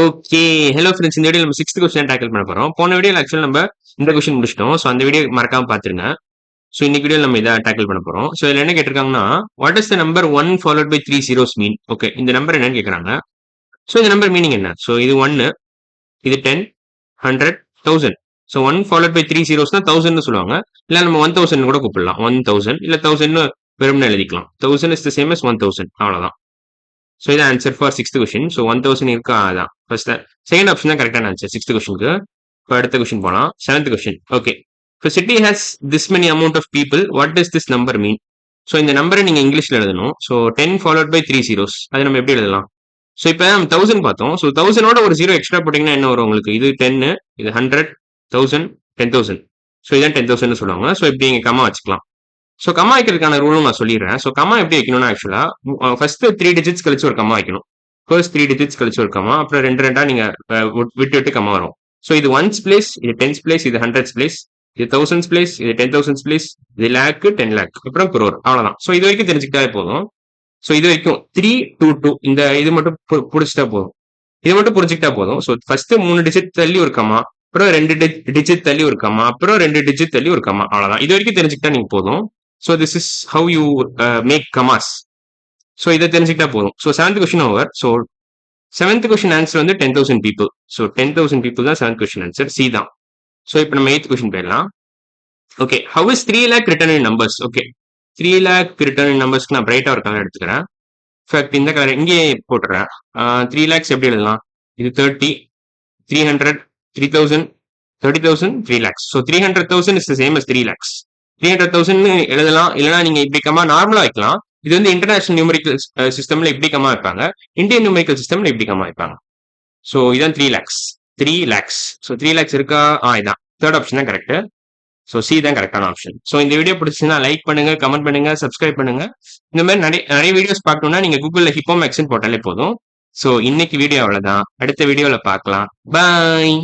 Okay. Hello friends. இந்த video நம்ம 6த் question tackle பண்ண போறோம். போன வீடியோல ஆக்சுவலா நம்ம இந்த கொஸ்டின் முடிச்சிட்டோம். ஸோ அந்த வீடியோ மறக்காம பார்த்துருங்க. ஸோ இன்னைக்கு வீடியோல நம்ம இத டாக்கிள் பண்ண போறோம். ஸோ இதுல என்ன கேட்டிருக்காங்கன்னா, what is the number 1 followed by 3 zeros mean? Okay. இந்த நம்பர் என்னன்னு கேட்கறாங்க. ஸோ இந்த நம்பர் மீனிங் என்ன? ஸோ இது 1, இது 10, 100, 1000. ஸோ 1 ஃபாலோட் பை 3 zeros-னா 1000ன்னு சொல்லுவாங்க. இல்ல நம்ம 1000 கூட கூப்பிடலாம். 1000 இல்ல 1000ன்னு வெறுமனே எழுதிக்கலாம். 1000 இஸ் த சேம் அஸ் 1000 அவ்வளவுதான். ஸோ இது answer for 6th question. So 1000 இருக்கா அதான். ஃபர்ஸ்ட் செகண்ட் ஆப்ஷன் தான் கரெக்டான ஆன்சர் 6th கொஸ்டினுக்கு. இப்போ அடுத்த கொஸ்டின் போலாம். 7th question. ஓகே. இப்போ city has this many amount of people. What does this number mean? So இந்த நம்பரை நீங்க இங்கிலீஷ்ல எழுதணும். So 10 followed by 3 zeros. அது நம்ம எப்படி எழுதலாம்? ஸோ இப்போ நம்ம 1000 பார்த்தோம். ஸோ 1000ஓட ஒரு ஜீரோ எக்ஸ்ட்ரா போட்டீங்கன்னா என்ன வரும் உங்களுக்கு? இது 10, இது 100, 1000, 10,000. ஸோ இதான் 10,000 சொல்லுவாங்க. ஸோ இப்படி நீங்க கம்மா வச்சுக்கலாம். ஸோ கம்மா வைக்கிறதுக்கான ரூலும் நான் சொல்லிடுறேன். ஸோ கம்மா எப்படி வைக்கணும்னா ஆக்சுவலா ஃபர்ஸ்ட் 3 டிஜிட்ஸ் கழிச்சு ஒரு கம்மா வைக்கணும். ஃபர்ஸ்ட் 3 டிஜிட்ஸ் கழிச்சு ஒரு கம்மா, அப்புறம் ரெண்டு ரெண்டா நீங்க விட்டு விட்டு கம்மா வரும். ஸோ இது ஒன்ஸ் பிளேஸ், இது டென்ஸ் பிளேஸ், இது ஹண்ட்ரட்ஸ் பிளேஸ், இது தௌசண்ட்ஸ் பிளேஸ், இது 10,000 பிளேஸ், இது லேக், 10 லேக், அப்புறம் குரோர். அவ்வளவுதான். ஸோ இது வரைக்கும் தெரிஞ்சுக்கிட்டாலே போதும். ஸோ இது வரைக்கும் 3, 2, 2 இந்த இது மட்டும் புடிச்சிட்டா போதும். இது மட்டும் புரிஞ்சுக்கிட்டா போதும். ஸோ ஃபர்ஸ்ட் 3 டிஜிட் தள்ளி ஒரு கம்மா, அப்புறம் 2 டிஜிட் தள்ளி ஒரு கம்மா, அப்புறம் 2 டிஜிட் தள்ளி ஒரு கம்மா. அவ்வளவுதான். இது வரைக்கும் தெரிஞ்சுக்கிட்டா நீங்க போதும். So this is how you make commas. So இதை தெரிஞ்சுக்கிட்டா போதும். So 7th question over. So 7th question answer வந்து 10,000 people. So 10,000 people தான் 7th question answer. C தான். So இப்போ நம்ம 8th question போயிடலாம். Okay. How is 3 lakh written in numbers? Okay. 3 lakh written in numbers நான் பிரைட்டா ஒரு கலர் எடுத்துக்கிறேன். இன்ஃபேக்ட் இந்த கலர் இங்கே போட்டுறேன். 3 lakhs எப்படி எழுதலாம்? இது 30, 300, 3000, 30,000, 3 lakhs. So 300,000 is the same as 3 lakhs. 300,000 எழுதலாம். இல்லைன்னா நீங்க இப்படி கம்மா நார்மலா வைக்கலாம். இது வந்து இன்டர்நேஷனல் நியூமரிக்கல் சிஸ்டம்ல இப்படி கம்மா வைப்பாங்க. இந்தியன் நியூமரிக்கல் சிஸ்டம்ல இப்படி கம்மா வைப்பாங்க. ஸோ இதான் 3 lakhs. 3 lakhs. ஸோ 3 lakhs இருக்கா? இதான் தேர்ட் ஆப்ஷன் தான் கரெக்ட். ஸோ சி தான் கரெக்டான ஆப்ஷன். ஸோ இந்த வீடியோ பிடிச்சுன்னா லைக் பண்ணுங்க, கமெண்ட் பண்ணுங்க, சப்ஸ்கிரைப் பண்ணுங்க. இந்த மாதிரி நிறைய வீடியோஸ் பார்க்கணும்னா நீங்க கூகுள்ல ஹிப்போமேக்ஸ்ன்னு போட்டாலே போதும். ஸோ இன்னைக்கு வீடியோ அவ்வளவுதான். அடுத்த வீடியோல பார்க்கலாம். பாய்.